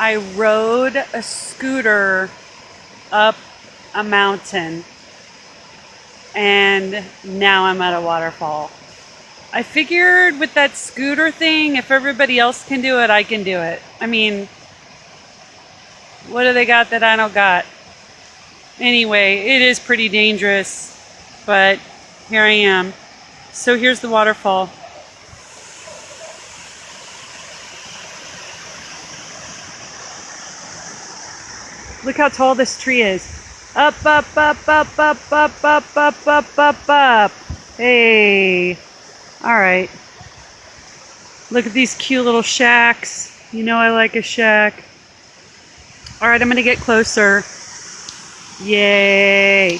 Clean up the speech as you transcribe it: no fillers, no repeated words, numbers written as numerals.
I rode a scooter up a mountain and now I'm at a waterfall. I figured with that scooter thing, if everybody else can do it, I can do it. I mean, what do they got that I don't got? Anyway, it is pretty dangerous, but here I am. So here's the waterfall. Look how tall this tree is. Up, up, up, up, up, up, up, up, up, up, up. Hey. All right. Look at these cute little shacks. You know I like a shack. All right, I'm going to get closer. Yay.